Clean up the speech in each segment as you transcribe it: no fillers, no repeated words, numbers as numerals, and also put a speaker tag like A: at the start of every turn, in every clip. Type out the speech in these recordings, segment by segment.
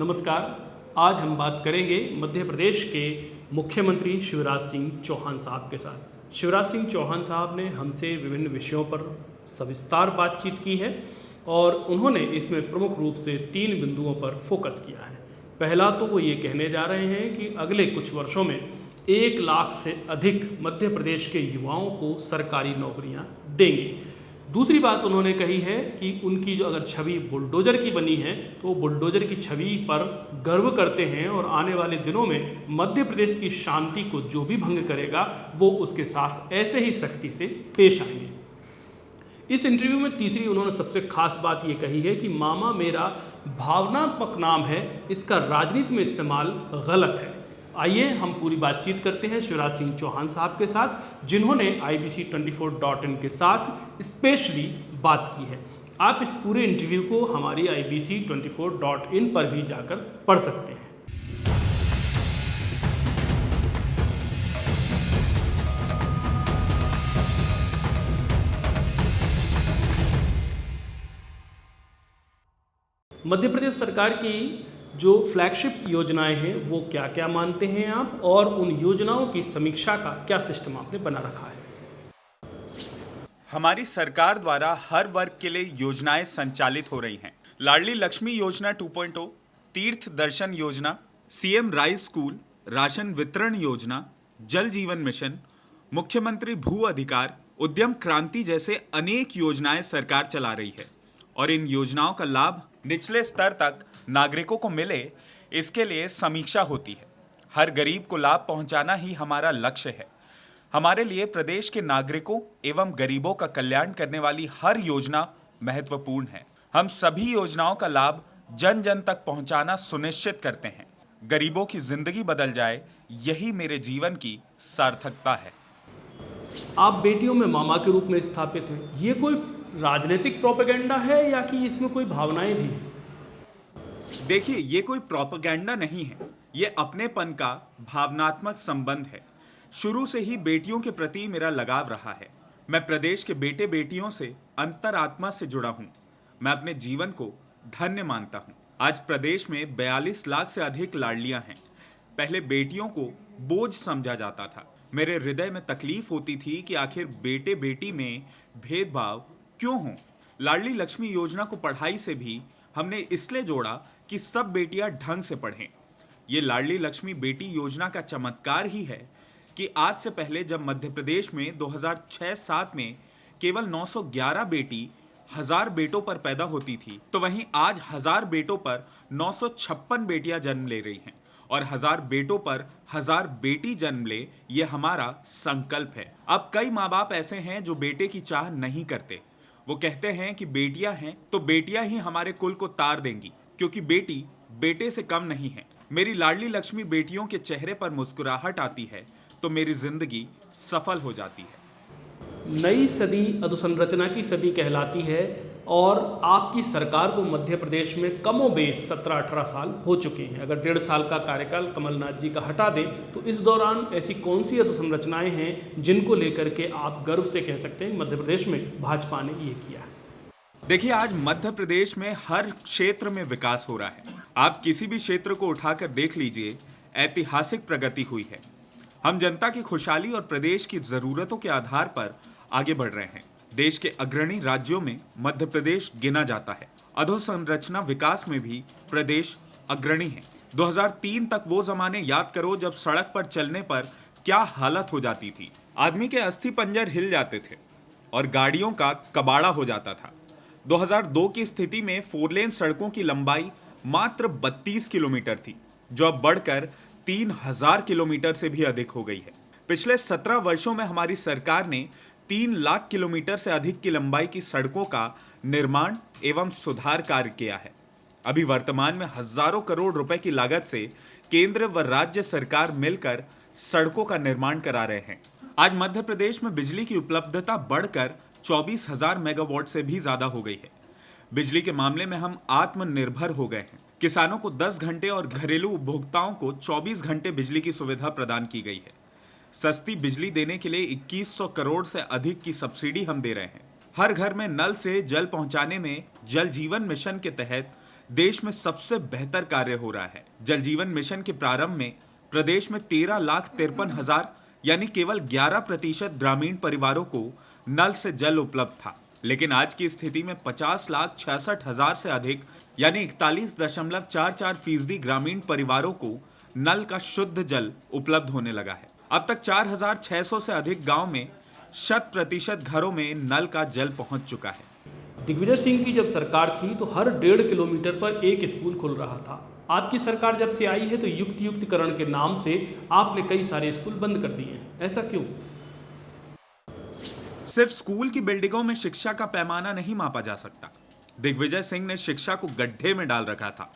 A: नमस्कार। आज हम बात करेंगे मध्य प्रदेश के मुख्यमंत्री शिवराज सिंह चौहान साहब के साथ। शिवराज सिंह चौहान साहब ने हमसे विभिन्न विषयों पर सविस्तार बातचीत की है और उन्होंने इसमें प्रमुख रूप से 3 बिंदुओं पर फोकस किया है। पहला तो वो ये कहने जा रहे हैं कि अगले कुछ वर्षों में 1 लाख से अधिक मध्य प्रदेश के युवाओं को सरकारी नौकरियां देंगे। दूसरी बात उन्होंने कही है कि उनकी जो अगर छवि बुलडोज़र की बनी है तो वो बुलडोज़र की छवि पर गर्व करते हैं और आने वाले दिनों में मध्य प्रदेश की शांति को जो भी भंग करेगा वो उसके साथ ऐसे ही सख्ती से पेश आएंगे। इस इंटरव्यू में तीसरी उन्होंने सबसे खास बात ये कही है कि मामा मेरा भावनात्मक नाम है, इसका राजनीति में इस्तेमाल गलत है। आइए हम पूरी बातचीत करते हैं शिवराज सिंह चौहान साहब के साथ, जिन्होंने IBC24.in के साथ स्पेशली बात की है। आप इस पूरे इंटरव्यू को हमारी IBC24.in पर भी जाकर पढ़ सकते हैं। मध्य प्रदेश सरकार की जो फ्लैगशिप योजनाएं हैं वो क्या क्या मानते हैं आप, और उन योजनाओं की समीक्षा का क्या सिस्टम आपने बना रखा है?
B: हमारी सरकार द्वारा हर वर्ग के लिए योजनाएं संचालित हो रही हैं। लाडली लक्ष्मी योजना 2.0, तीर्थ दर्शन योजना, CM राइस स्कूल, राशन वितरण योजना, जल जीवन मिशन, मुख्यमंत्री भू अधिकार, उद्यम क्रांति जैसे अनेक योजनाएं सरकार चला रही है और इन योजनाओं का लाभ निचले स्तर तक नागरिकों को मिले, इसके लिए समीक्षा होती है। हर गरीब को लाभ पहुंचाना ही हमारा लक्ष्य है। हमारे लिए प्रदेश के नागरिकों एवं गरीबों का कल्याण करने वाली हर योजना महत्वपूर्ण है। हम सभी योजनाओं का लाभ जन जन तक पहुंचाना सुनिश्चित करते हैं। गरीबों की जिंदगी बदल जाए, यही मेरे जीवन की सार्थकता है।
A: आप बेटियों में मामा के रूप में स्थापित हैं, ये कोई राजनीतिक प्रोपेगेंडा है या कि इसमें कोई भावनाएं भी हैं?
B: देखिए, ये कोई प्रोपेगेंडा नहीं है, ये अपनेपन का भावनात्मक संबंध है। शुरू से ही बेटियों के प्रति मेरा लगाव रहा है। मैं प्रदेश के बेटे बेटियों से अंतरात्मा से जुड़ा हूँ। मैं अपने जीवन को धन्य मानता हूँ। आज प्रदेश में 42 लाख से अधिक लाडलियां हैं। पहले बेटियों को बोझ समझा जाता था। मेरे हृदय में तकलीफ होती थी कि आखिर बेटे बेटी में भेदभाव क्यों हो। लाडली लक्ष्मी योजना को पढ़ाई से भी हमने इसलिए जोड़ा कि सब बेटियां ढंग से पढ़ें। ये लाडली लक्ष्मी बेटी योजना का चमत्कार ही है कि आज से पहले जब मध्य प्रदेश में 2006-07 में केवल 911 बेटी 1000 बेटों पर पैदा होती थी, तो वहीं आज 1000 बेटों पर 956 बेटियां जन्म ले रही हैं और 1000 बेटों पर 1000 बेटी जन्म ले, ये हमारा संकल्प है। अब कई माँ बाप ऐसे हैं जो बेटे की चाह नहीं करते। वो कहते हैं कि बेटियां हैं तो बेटियां ही हमारे कुल को तार देंगी, क्योंकि बेटी बेटे से कम नहीं है। मेरी लाडली लक्ष्मी बेटियों के चेहरे पर मुस्कुराहट आती है तो मेरी जिंदगी सफल हो जाती है।
A: नई सदी अधोसंरचना की सदी कहलाती है और आपकी सरकार को मध्य प्रदेश में कमोबेश 17-18 साल हो चुके हैं। अगर 1.5 साल का कार्यकाल कमलनाथ जी का हटा दें तो इस दौरान ऐसी कौन सी अधोसंरचनाएं हैं जिनको लेकर के आप गर्व से कह सकते हैं मध्य प्रदेश में भाजपा ने ये किया है?
B: देखिए, आज मध्य प्रदेश में हर क्षेत्र में विकास हो रहा है। आप किसी भी क्षेत्र को उठाकर देख लीजिए, ऐतिहासिक प्रगति हुई है। हम जनता की खुशहाली और प्रदेश की जरूरतों के आधार पर आगे बढ़ रहे हैं। देश के अग्रणी राज्यों में मध्य प्रदेश गिना जाता है। अधोसंरचना विकास में भी प्रदेश अग्रणी है। 2003 तक वो जमाने याद करो जब सड़क पर चलने पर क्या हालत हो जाती थी। आदमी के अस्थि पंजर हिल जाते थे और गाड़ियों का कबाड़ा हो जाता था। 2002 की स्थिति में 4 लेन सड़कों की लंबाई मात्र 32 किलोमीटर थी, जो अब बढ़कर 3000 किलोमीटर से भी अधिक हो गई है। पिछले 17 वर्षों में हमारी सरकार ने 3 लाख किलोमीटर से अधिक की लंबाई की सड़कों का निर्माण एवं सुधार कार्य किया है। अभी वर्तमान में हजारों करोड़ रुपए की लागत से केंद्र व राज्य सरकार मिलकर सड़कों का निर्माण करा रहे हैं। आज मध्य प्रदेश में बिजली की उपलब्धता बढ़कर 24,000 मेगावाट से भी ज्यादा हो गई है। बिजली के मामले में हम आत्मनिर्भर हो गए हैं। किसानों को 10 घंटे और घरेलू उपभोक्ताओं को 24 घंटे बिजली की सुविधा प्रदान की गई है। सस्ती बिजली देने के लिए 2100 करोड़ से अधिक की सब्सिडी हम दे रहे हैं। हर घर में नल से जल पहुंचाने में जल जीवन मिशन के तहत देश में सबसे बेहतर कार्य हो रहा है। जल जीवन मिशन के प्रारंभ में प्रदेश में 13,53,000 यानी केवल 11% ग्रामीण परिवारों को नल से जल उपलब्ध था, लेकिन आज की स्थिति में 50,66,000 से अधिक यानी 41.44% ग्रामीण परिवारों को नल का शुद्ध जल उपलब्ध होने लगा है। अब तक 4,600 से अधिक गांव में 100% घरों में नल का जल पहुंच चुका है।
A: दिग्विजय सिंह की जब सरकार थी तो हर 1.5 किलोमीटर पर एक स्कूल खुल रहा था। आपकी सरकार जब से आई है तो युक्तिकरण के नाम से आपने कई सारे स्कूल बंद कर दिए हैं, ऐसा क्यों?
B: सिर्फ स्कूल की बिल्डिंगों में शिक्षा का पैमाना नहीं मापा जा सकता। दिग्विजय सिंह ने शिक्षा को गड्ढे में डाल रखा था।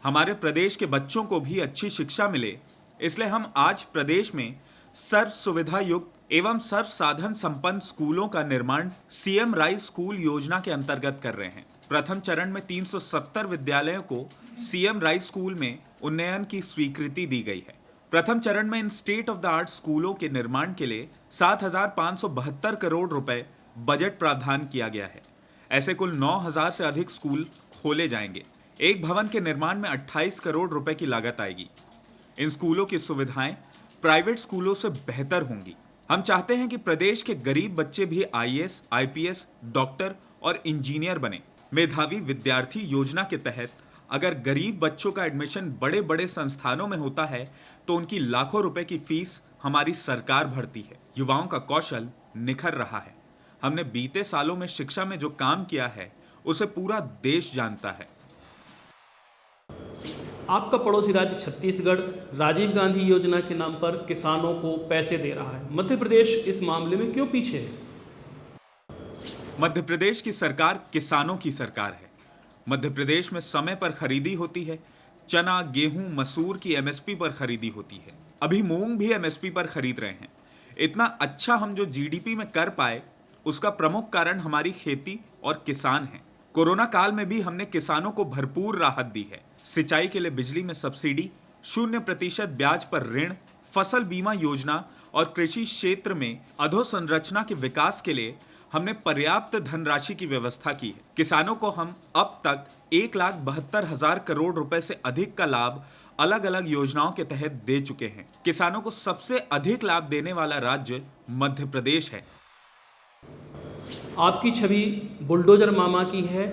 B: हमारे प्रदेश के बच्चों को भी अच्छी शिक्षा मिले, इसलिए हम आज प्रदेश में सर्व सुविधा युक्त एवं सर्व साधन संपन्न स्कूलों का निर्माण सीएम राइज स्कूल योजना के अंतर्गत कर रहे हैं। प्रथम चरण में 370 विद्यालयों को सीएम राइज स्कूल में उन्नयन की स्वीकृति दी गई है। प्रथम चरण में इन स्टेट ऑफ द आर्ट स्कूलों के निर्माण के लिए 7,572 करोड़ रुपए बजट प्रावधान किया गया है। ऐसे कुल 9,000 से अधिक स्कूल खोले जाएंगे। एक भवन के निर्माण में 28 करोड़ रुपए की लागत आएगी। इन स्कूलों की सुविधाएं प्राइवेट स्कूलों से बेहतर होंगी। हम चाहते हैं कि प्रदेश के गरीब बच्चे भी आईएएस, आईपीएस, डॉक्टर और इंजीनियर बने। मेधावी विद्यार्थी योजना के तहत अगर गरीब बच्चों का एडमिशन बड़े बड़े संस्थानों में होता है तो उनकी लाखों रुपए की फीस हमारी सरकार भरती है। युवाओं का कौशल निखर रहा है। हमने बीते सालों में शिक्षा में जो काम किया है उसे पूरा देश जानता है।
A: आपका पड़ोसी राज्य छत्तीसगढ़ राजीव गांधी योजना के नाम पर किसानों को पैसे दे रहा है। मध्य प्रदेश इस मामले में क्यों पीछे है?
B: मध्य प्रदेश की सरकार किसानों की सरकार है। मध्य प्रदेश में समय पर खरीदी होती है। चना, गेहूं, मसूर की एमएसपी पर खरीदी होती है। अभी मूंग भी एमएसपी पर खरीद रहे हैं। इतना अच्छा हम जो जीडीपी में कर पाए उसका प्रमुख कारण हमारी खेती और किसान है। कोरोना काल में भी हमने किसानों को भरपूर राहत दी है। सिंचाई के लिए बिजली में सब्सिडी, 0% ब्याज पर ऋण, फसल बीमा योजना और कृषि क्षेत्र में अधोसंरचना के विकास के लिए हमने पर्याप्त धनराशि की व्यवस्था की है। किसानों को हम अब तक 1,72,000 करोड़ रुपए से अधिक का लाभ अलग अलग योजनाओं के तहत दे चुके हैं। किसानों को सबसे अधिक लाभ देने वाला राज्य मध्य प्रदेश है।
A: आपकी छवि बुलडोजर मामा की है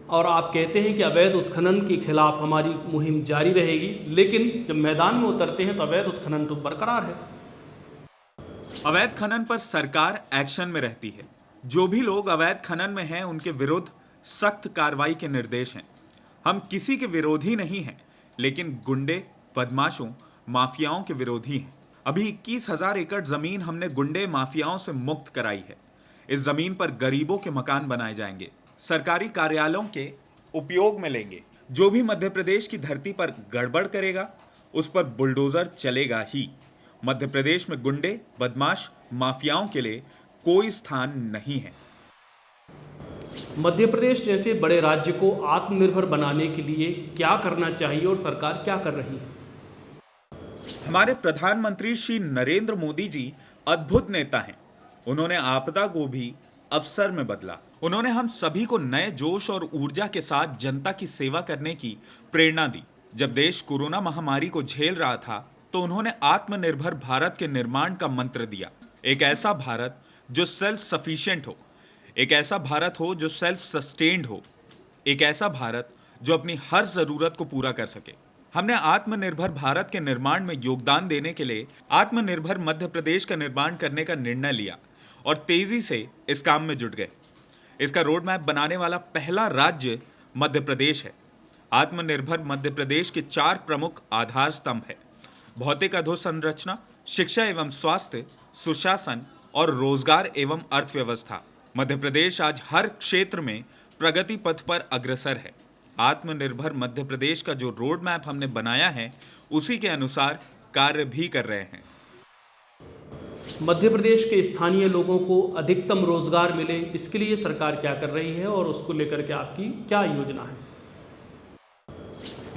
A: और आप कहते हैं कि अवैध उत्खनन के खिलाफ हमारी मुहिम जारी रहेगी, लेकिन जब मैदान में उतरते हैं तो अवैध उत्खनन तो बरकरार है।
B: अवैध खनन पर सरकार एक्शन में रहती है। जो भी लोग अवैध खनन में हैं उनके विरुद्ध सख्त कार्रवाई के निर्देश हैं। हम किसी के विरोधी नहीं हैं, लेकिन गुंडे, बदमाशों, माफियाओं के विरोधी हैं। अभी 21,000 एकड़ जमीन हमने गुंडे माफियाओं से मुक्त कराई है। इस जमीन पर गरीबों के मकान बनाए जाएंगे, सरकारी कार्यालयों के उपयोग में लेंगे। जो भी मध्य प्रदेश की धरती पर गड़बड़ करेगा उस पर बुलडोजर चलेगा ही। मध्य प्रदेश में गुंडे, बदमाश, माफियाओं के लिए कोई स्थान नहीं है।
A: मध्य प्रदेश जैसे बड़े राज्य को आत्मनिर्भर बनाने के लिए क्या करना चाहिए और सरकार क्या कर रही है?
B: हमारे प्रधानमंत्री श्री नरेंद्र मोदी जी अद्भुत नेता हैं। उन्होंने आपदा को भी अवसर में बदला। उन्होंने हम सभी को नए जोश और ऊर्जा के साथ जनता की सेवा करने की प्रेरणा दी। जब देश कोरोना महामारी को झेल रहा था तो उन्होंने आत्मनिर्भर भारत के निर्माण का मंत्र दिया। एक ऐसा भारत जो सेल्फ सफिशिएंट हो, एक ऐसा भारत हो जो सेल्फ सस्टेन्ड हो, एक ऐसा भारत जो अपनी हर जरूरत को पूरा कर सके। हमने आत्मनिर्भर भारत के निर्माण में योगदान देने के लिए आत्मनिर्भर मध्य प्रदेश का निर्माण करने का निर्णय लिया और तेजी से इस काम में जुट गए। इसका रोड मैप बनाने वाला पहला राज्य मध्य प्रदेश है। आत्मनिर्भर मध्य प्रदेश के 4 प्रमुख आधार स्तंभ है: भौतिक अधोसंरचना, शिक्षा एवं स्वास्थ्य, सुशासन और रोजगार एवं अर्थव्यवस्था। मध्य प्रदेश आज हर क्षेत्र में प्रगति पथ पर अग्रसर है। आत्मनिर्भर मध्य प्रदेश का जो रोड मैप हमने बनाया है उसी के अनुसार कार्य भी कर रहे हैं।
A: मध्य प्रदेश के स्थानीय लोगों को अधिकतम रोजगार मिले, इसके लिए सरकार क्या कर रही है और उसको लेकर के आपकी क्या योजना है?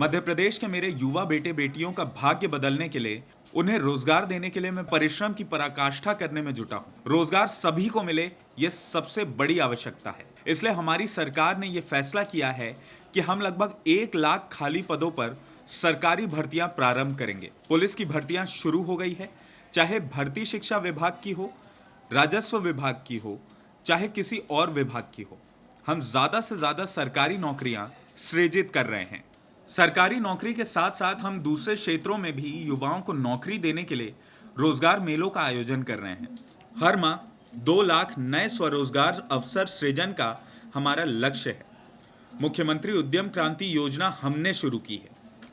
B: मध्य प्रदेश के मेरे युवा बेटे बेटियों का भाग्य बदलने के लिए उन्हें रोजगार देने के लिए मैं परिश्रम की पराकाष्ठा करने में जुटा हूं। रोजगार सभी को मिले, यह सबसे बड़ी आवश्यकता है। इसलिए हमारी सरकार ने यह फैसला किया है कि हम लगभग 1 लाख खाली पदों पर सरकारी भर्तियां प्रारंभ करेंगे। पुलिस की भर्तियां शुरू हो गई है, चाहे भर्ती शिक्षा विभाग की हो, राजस्व विभाग की हो, चाहे किसी और विभाग की हो। हम ज्यादा से ज्यादा सरकारी नौकरियां सृजित कर रहे हैं। सरकारी नौकरी के साथ साथ हम दूसरे क्षेत्रों में भी युवाओं को नौकरी देने के लिए रोजगार मेलों का आयोजन कर रहे हैं। हर माह 2 लाख नए स्वरोजगार अवसर सृजन का हमारा लक्ष्य है। मुख्यमंत्री उद्यम क्रांति योजना हमने शुरू की है।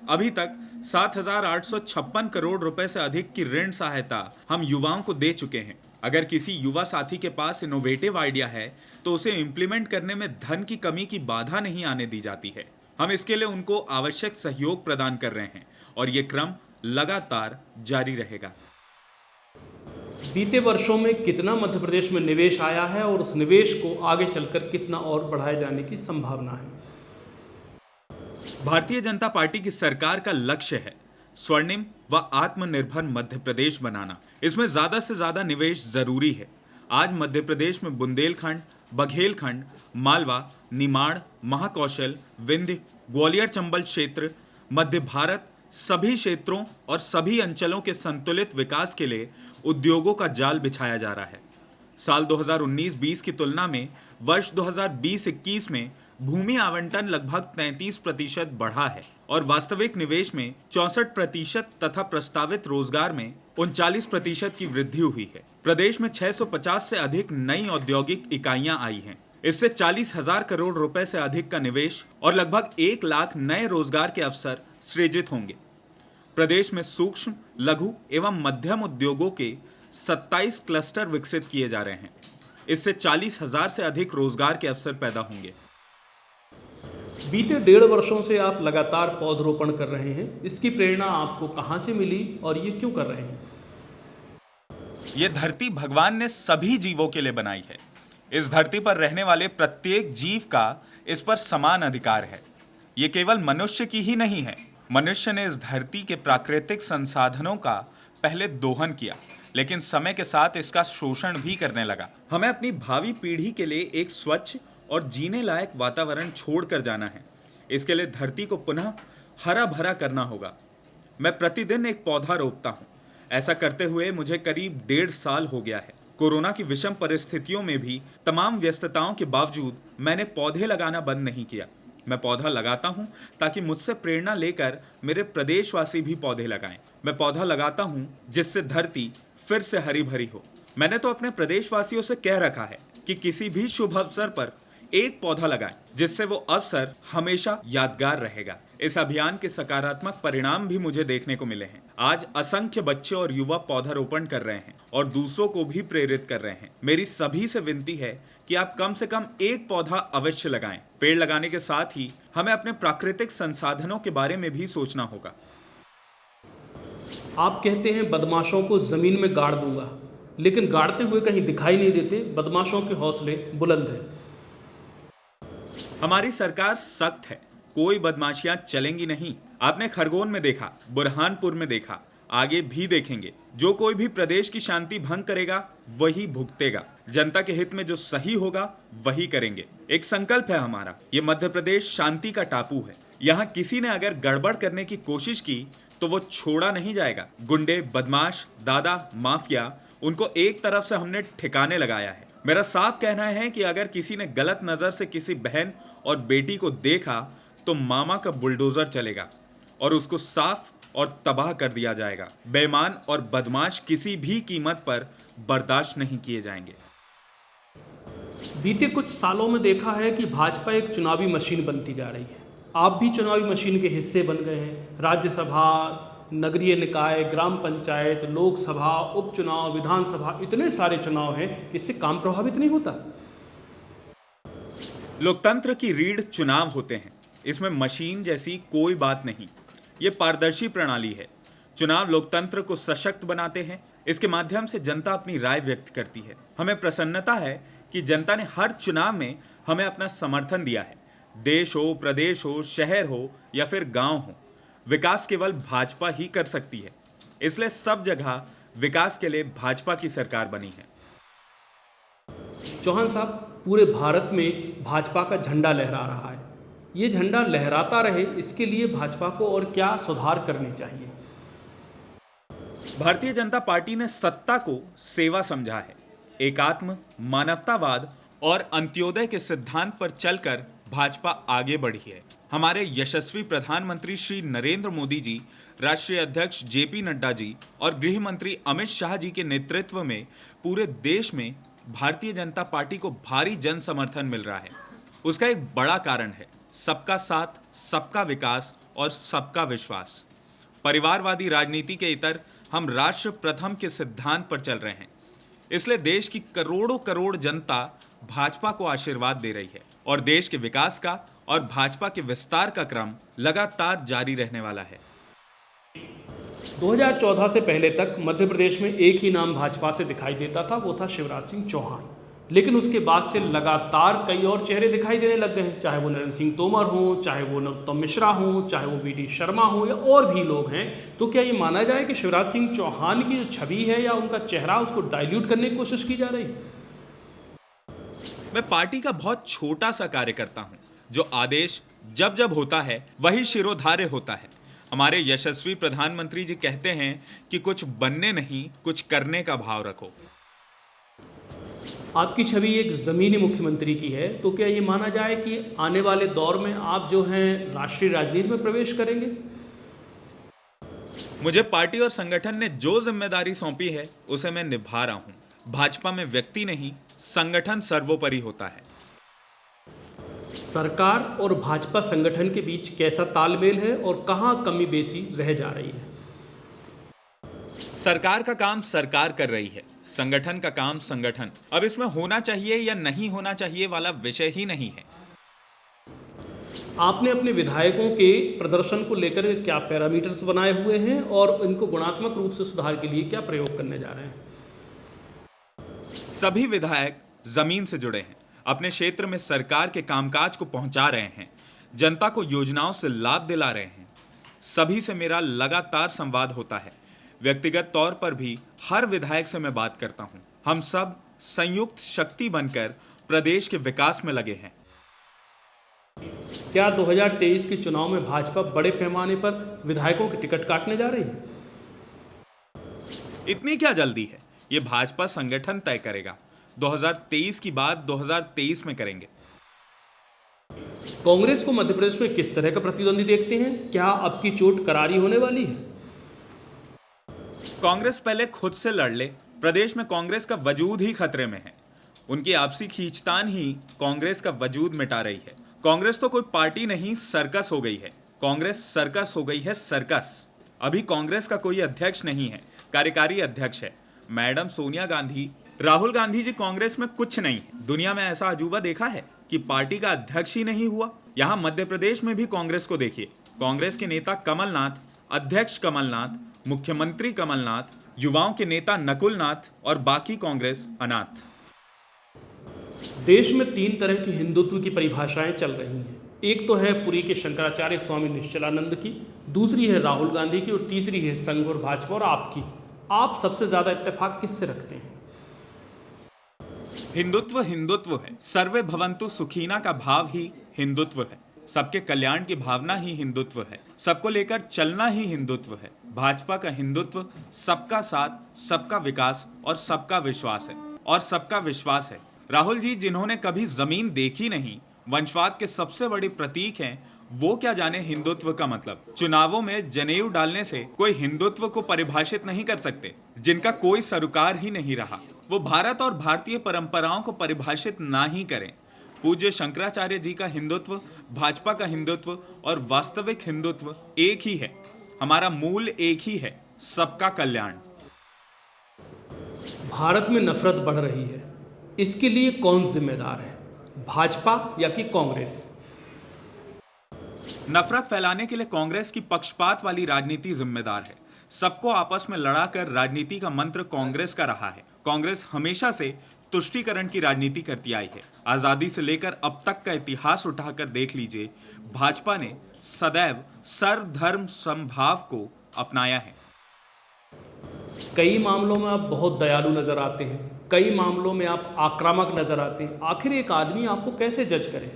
B: अभी तक 7,856 करोड़ रुपए से अधिक की ऋण सहायता हम युवाओं को दे चुके हैं। अगर किसी युवा साथी के पास इनोवेटिव आइडिया है तो उसे इम्प्लीमेंट करने में धन की कमी की बाधा नहीं आने दी जाती है। हम इसके लिए उनको आवश्यक सहयोग प्रदान कर रहे हैं और ये क्रम लगातार जारी रहेगा।
A: बीते वर्षों में कितना मध्य प्रदेश में निवेश आया है और उस निवेश को आगे चलकर कितना और बढ़ाए जाने की संभावना है?
B: भारतीय जनता पार्टी की सरकार का लक्ष्य है स्वर्णिम व आत्मनिर्भर मध्य प्रदेश बनाना। इसमें ज्यादा से ज्यादा निवेश जरूरी है। आज मध्य प्रदेश में बुंदेलखंड, बघेलखंड, मालवा, निमाड़, महाकौशल, विंध्य, ग्वालियर चंबल क्षेत्र, मध्य भारत सभी क्षेत्रों और सभी अंचलों के संतुलित विकास के लिए उद्योगों का जाल बिछाया जा रहा है। साल 2019-20 की तुलना में वर्ष 2020-21 में भूमि आवंटन लगभग 33% बढ़ा है और वास्तविक निवेश में 64% तथा प्रस्तावित रोजगार में 39% की वृद्धि हुई है। प्रदेश में 650 से अधिक नई औद्योगिक इकाइयां आई हैं। इससे 40,000 करोड़ रुपए से अधिक का निवेश और लगभग 1 लाख नए रोजगार के अवसर सृजित होंगे। प्रदेश में सूक्ष्म, लघु एवं मध्यम उद्योगों के 27 क्लस्टर विकसित किए जा रहे हैं। इससे 40,000 से अधिक रोजगार के अवसर पैदा होंगे।
A: बीते 1.5 वर्षों से आप लगातार पौधरोपण कर रहे हैं। इसकी प्रेरणा आपको कहाँ से मिली और ये क्यों कर रहे हैं?
B: ये धरती भगवान ने सभी जीवों के लिए बनाई है। इस धरती पर रहने वाले प्रत्येक जीव का इस पर समान अधिकार है। ये केवल मनुष्य की ही नहीं है। मनुष्य ने इस धरती के प्राकृतिक संसाधनों का पहले दोहन किया, लेकिन समय के साथ इसका शोषण भी करने लगा। हमें अपनी भावी पीढ़ी के लिए एक स्वच्छ और जीने लायक वातावरण छोड़कर जाना है। इसके लिए धरती को पुनः हरा भरा करना होगा। मैं प्रतिदिन एक पौधा रोपता हूँ। ऐसा करते हुए मुझे करीब 1.5 साल हो गया है। कोरोना की विषम परिस्थितियों में भी तमाम व्यस्तताओं के बावजूद मैंने पौधे लगाना बंद नहीं किया। मैं पौधा लगाता हूं ताकि मुझसे प्रेरणा लेकर मेरे प्रदेशवासी भी पौधे लगाएं। मैं पौधा लगाता हूं जिससे धरती फिर से हरी भरी हो। मैंने तो अपने प्रदेशवासियों से कह रखा है कि किसी भी शुभ अवसर पर एक पौधा लगाएं, जिससे वो अवसर हमेशा यादगार रहेगा। इस अभियान के सकारात्मक परिणाम भी मुझे देखने को मिले हैं। आज असंख्य बच्चे और युवा पौधारोपण कर रहे हैं और दूसरों को भी प्रेरित कर रहे हैं। मेरी सभी से विनती है कि आप कम से कम एक पौधा अवश्य लगाएं। पेड़ लगाने के साथ ही हमें अपने प्राकृतिक संसाधनों के बारे में भी सोचना होगा।
A: आप कहते हैं बदमाशों को जमीन में गाड़ दूंगा, लेकिन गाड़ते हुए कहीं दिखाई नहीं देते। बदमाशों के हौसले बुलंद हैं।
B: हमारी सरकार सख्त है, कोई बदमाशियां चलेंगी नहीं। आपने खरगोन में देखा, बुरहानपुर में देखा, आगे भी देखेंगे। जो कोई भी प्रदेश की शांति भंग करेगा वही भुगतेगा। जनता के हित में जो सही होगा वही करेंगे। एक संकल्प है हमारा। ये मध्य प्रदेश शांति का टापू है। यहाँ किसी ने अगर गड़बड़ करने की कोशिश की तो वो छोड़ा नहीं जाएगा। गुंडे, बदमाश, दादा, माफिया, उनको एक तरफ से हमने ठिकाने लगाया है। मेरा साफ कहना है कि अगर किसी ने गलत नजर से किसी बहन और बेटी को देखा तो मामा का बुलडोजर चलेगा और उसको साफ और तबाह कर दिया जाएगा। बेईमान और बदमाश किसी भी कीमत पर बर्दाश्त नहीं किए जाएंगे।
A: बीते कुछ सालों में देखा है कि भाजपा एक चुनावी मशीन बनती जा रही है। आप भी चुनावी मशीन के हिस्से बन गए हैं। राज्यसभा, नगरीय निकाय, ग्राम पंचायत, लोकसभा, उपचुनाव, विधानसभा, इतने सारे चुनाव हैं कि इससे काम प्रभावित नहीं होता।
B: लोकतंत्र की रीढ़ चुनाव होते हैं। इसमें मशीन जैसी कोई बात नहीं। ये पारदर्शी प्रणाली है। चुनाव लोकतंत्र को सशक्त बनाते हैं। इसके माध्यम से जनता अपनी राय व्यक्त करती है। हमें प्रसन्नता है कि जनता ने हर चुनाव में हमें अपना समर्थन दिया है। देश हो, प्रदेश हो, शहर हो या फिर गांव हो, विकास केवल भाजपा ही कर सकती है। इसलिए सब जगह विकास के लिए भाजपा की सरकार बनी है।
A: चौहान साहब, पूरे भारत में भाजपा का झंडा लहरा रहा है। ये झंडा लहराता रहे, इसके लिए भाजपा को और क्या सुधार करने चाहिए?
B: भारतीय जनता पार्टी ने सत्ता को सेवा समझा है। एकात्म, मानवतावाद और अंत्योदय के सिद्धांत पर चलकर भाजपा आगे बढ़ी है। हमारे यशस्वी प्रधानमंत्री श्री नरेंद्र मोदी जी, राष्ट्रीय अध्यक्ष जेपी नड्डा जी और गृह मंत्री अमित शाह जी के नेतृत्व में पूरे देश में भारतीय जनता पार्टी को भारी जन समर्थन मिल रहा है। उसका एक बड़ा कारण है सबका साथ, सबका विकास और सबका विश्वास। परिवारवादी राजनीति के इतर हम राष्ट्र प्रथम के सिद्धांत पर चल रहे हैं। इसलिए देश की करोड़ों करोड़ जनता भाजपा को आशीर्वाद दे रही है और देश के विकास का और भाजपा के विस्तार का क्रम लगातार जारी रहने वाला है।
A: 2014 से पहले तक मध्य प्रदेश में एक ही नाम भाजपा से दिखाई देता था, वो था शिवराज सिंह चौहान। लेकिन उसके बाद से लगातार कई और चेहरे दिखाई देने लग गए हैं, चाहे वो नरेंद्र सिंह तोमर हो, चाहे वो नरोत्तम मिश्रा हो, चाहे वो वी डी शर्मा हो या और भी लोग हैं। तो क्या ये माना जाए कि शिवराज सिंह चौहान की जो छवि है या उनका चेहरा, उसको डाइल्यूट करने की कोशिश की जा रही?
B: मैं पार्टी का बहुत छोटा सा कार्यकर्ता हूं। जो आदेश जब जब होता है वही शिरोधार्य होता है। हमारे यशस्वी प्रधानमंत्री जी कहते हैं कि कुछ बनने नहीं, कुछ करने का भाव रखो।
A: आपकी छवि एक ज़मीनी मुख्यमंत्री की है, तो क्या ये माना जाए कि आने वाले दौर में आप जो हैं राष्ट्रीय राजनीति में प्रवेश करेंगे?
B: मुझे पार्टी और संगठन ने जो जिम्मेदारी सौंपी है उसे मैं निभा रहा हूं। भाजपा में व्यक्ति नहीं, संगठन सर्वोपरि होता है।
A: सरकार और भाजपा संगठन के बीच कैसा तालमेल है और कहाँ कमी बेसी रह जा रही है?
B: सरकार का काम सरकार कर रही है, संगठन का काम संगठन। अब इसमें होना चाहिए या नहीं होना चाहिए वाला विषय ही नहीं है।
A: आपने अपने विधायकों के प्रदर्शन को लेकर क्या पैरामीटर्स बनाए हुए हैं और इनको गुणात्मक रूप से सुधार के लिए क्या प्रयोग करने जा रहे हैं?
B: सभी विधायक जमीन से जुड़े हैं, अपने क्षेत्र में सरकार के कामकाज को पहुंचा रहे हैं, जनता को योजनाओं से लाभ दिला रहे हैं। सभी से मेरा लगातार संवाद होता है। व्यक्तिगत तौर पर भी हर विधायक से मैं बात करता हूं। हम सब संयुक्त शक्ति बनकर प्रदेश के विकास में लगे हैं।
A: क्या 2023 के चुनाव में भाजपा बड़े पैमाने पर विधायकों के टिकट काटने जा रही है?
B: इतनी क्या जल्दी है? ये भाजपा संगठन तय करेगा। 2023 की बात 2023 में करेंगे।
A: कांग्रेस को मध्य प्रदेश में किस तरह का प्रतिद्वंदी देखते हैं? क्या अब की चोट करारी होने वाली है?
B: कांग्रेस पहले खुद से लड़ ले। प्रदेश में कांग्रेस का वजूद ही खतरे में है। उनकी आपसी खींचतान ही कांग्रेस का वजूद मिटा रही है। कांग्रेस तो कोई पार्टी नहीं, सर्कस हो गई है। कांग्रेस सर्कस हो गई है, सर्कस। अभी कांग्रेस का कोई अध्यक्ष नहीं है, कार्यकारी अध्यक्ष है मैडम सोनिया गांधी। राहुल गांधी जी कांग्रेस में कुछ नहीं है। दुनिया में ऐसा अजूबा देखा है कि पार्टी का अध्यक्ष ही नहीं हुआ? यहाँ मध्य प्रदेश में भी कांग्रेस को देखिए। कांग्रेस के नेता कमलनाथ, अध्यक्ष कमलनाथ, मुख्यमंत्री कमलनाथ, युवाओं के नेता नकुल नाथ और बाकी कांग्रेस अनाथ।
A: देश में 3 तरह की हिंदुत्व की परिभाषाएं चल रही हैं। एक तो है पुरी के शंकराचार्य स्वामी निश्चलानंद की, दूसरी है राहुल गांधी की और तीसरी है संघ और भाजपा और आपकी। आप सबसे ज्यादा इत्तेफाक किससे रखते हैं?
B: हिंदुत्व हिंदुत्व है। सर्वे भवन्तु सुखीना का भाव ही हिंदुत्व है। सबके कल्याण की भावना ही हिंदुत्व है। सबको लेकर चलना ही हिंदुत्व है। भाजपा का हिंदुत्व सबका साथ, सबका विकास और सबका विश्वास है। राहुल जी, जिन्होंने कभी जमीन देखी नहीं, वंशवाद के सबसे बड़े प्रतीक हैं, वो क्या जाने हिंदुत्व का मतलब। चुनावों में जनेऊ डालने से कोई हिंदुत्व को परिभाषित नहीं कर सकते। जिनका कोई सरोकार ही नहीं रहा, वो भारत और भारतीय परंपराओं को परिभाषित ना ही करें। पूज्य शंकराचार्य जी का हिंदुत्व, भाजपा का हिंदुत्व और वास्तविक हिंदुत्व एक ही है। हमारा मूल एक ही है, सबका कल्याण।
A: भारत में नफरत बढ़ रही है, इसके लिए कौन जिम्मेदार है, भाजपा या कि कांग्रेस?
B: नफरत फैलाने के लिए कांग्रेस की पक्षपात वाली राजनीति जिम्मेदार है। सबको आपस में लड़ाकर राजनीति का मंत्र कांग्रेस का रहा है। कांग्रेस हमेशा से तुष्टीकरण की राजनीति करती आई है। आजादी से लेकर अब तक का इतिहास उठाकर देख लीजिए, भाजपा ने सदैव सर्वधर्म समभाव को अपनाया है।
A: कई मामलों में आप बहुत दयालु नज़र आते हैं, कई मामलों में आप आक्रामक नज़र आते हैं। आखिर एक आदमी आपको कैसे जज करे?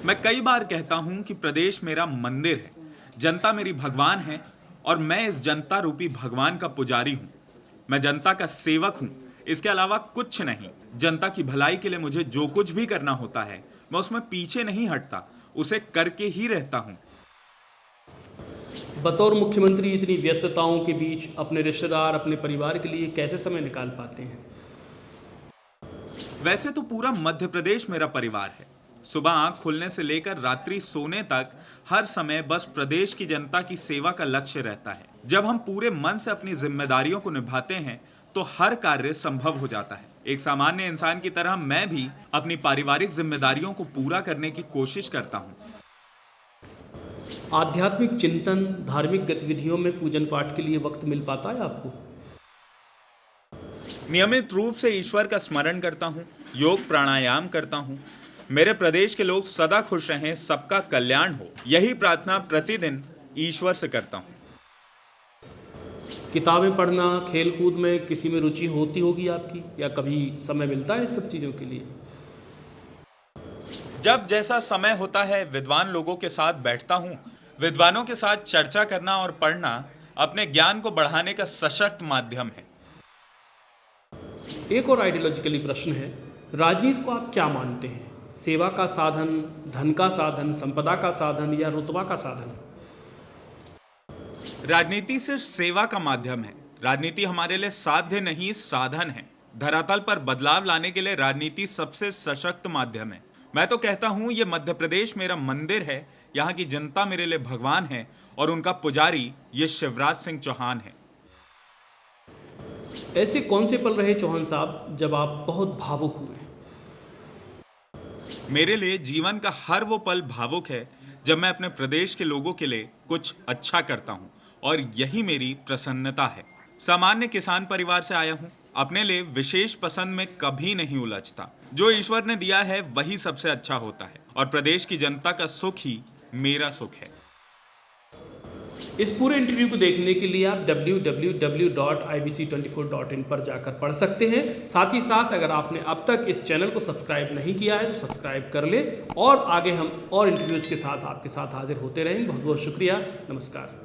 B: मैं कई बार कहता हूं कि प्रदेश मेरा मंदिर है, जनता मेरी भगवान है और मैं इस जनता रूपी भगवान का पुजारी हूं। मैं जनता का सेवक हूं, इसके अलावा कुछ नहीं। जनता की भलाई के लिए मुझे जो कुछ भी करना होता है, मैं उसमें पीछे नहीं हटता, उसे करके ही रहता हूं।
A: बतौर मुख्यमंत्री इतनी व्यस्तताओं के बीच अपने रिश्तेदार, अपने परिवार के लिए कैसे समय निकाल पाते हैं?
B: वैसे तो पूरा मध्य प्रदेश मेरा परिवार है। सुबह आंख खुलने से लेकर रात्रि सोने तक हर समय बस प्रदेश की जनता की सेवा का लक्ष्य रहता है। जब हम पूरे मन से अपनी जिम्मेदारियों को निभाते हैं तो हर कार्य संभव हो जाता है। एक सामान्य इंसान की तरह मैं भी अपनी पारिवारिक जिम्मेदारियों को पूरा करने की कोशिश करता हूँ।
A: आध्यात्मिक चिंतन, धार्मिक गतिविधियों में पूजन पाठ के लिए वक्त मिल पाता है आपको?
B: नियमित रूप से ईश्वर का स्मरण करता हूँ, योग प्राणायाम करता हूँ। मेरे प्रदेश के लोग सदा खुश रहें, सबका कल्याण हो, यही प्रार्थना प्रतिदिन ईश्वर से करता हूँ।
A: किताबें पढ़ना, खेल कूद में किसी में रुचि होती होगी आपकी, या कभी समय मिलता है इस सब चीज़ों के लिए?
B: जब जैसा समय होता है विद्वान लोगों के साथ बैठता हूँ। विद्वानों के साथ चर्चा करना और पढ़ना अपने ज्ञान को बढ़ाने का सशक्त माध्यम है।
A: एक और आइडियोलॉजिकली प्रश्न है, राजनीति को आप क्या मानते हैं? सेवा का साधन, धन का साधन, संपदा का साधन, या रुतबा का साधन?
B: राजनीति सिर्फ सेवा का माध्यम है। राजनीति हमारे लिए साध्य नहीं, साधन है। धरातल पर बदलाव लाने के लिए राजनीति सबसे सशक्त माध्यम है। मैं तो कहता हूँ ये मध्य प्रदेश मेरा मंदिर है, यहाँ की जनता मेरे लिए भगवान है और उनका पुजारी ये शिवराज सिंह चौहान है।
A: ऐसे कौन से पल रहे चौहान साहब जब आप बहुत भावुक हुए?
B: मेरे लिए जीवन का हर वो पल भावुक है जब मैं अपने प्रदेश के लोगों के लिए कुछ अच्छा करता हूँ, और यही मेरी प्रसन्नता है। सामान्य किसान परिवार से आया हूँ, अपने लिए विशेष पसंद में कभी नहीं उलझता। जो ईश्वर ने दिया है वही सबसे अच्छा होता है, और प्रदेश की जनता का सुख ही मेरा सुख है।
A: इस पूरे इंटरव्यू को देखने के लिए आप www.ibc24.in पर जाकर पढ़ सकते हैं। साथ ही साथ अगर आपने अब तक इस चैनल को सब्सक्राइब नहीं किया है तो सब्सक्राइब कर ले, और आगे हम और इंटरव्यूज़ के साथ आपके साथ हाजिर होते रहेंगे। बहुत बहुत शुक्रिया, नमस्कार।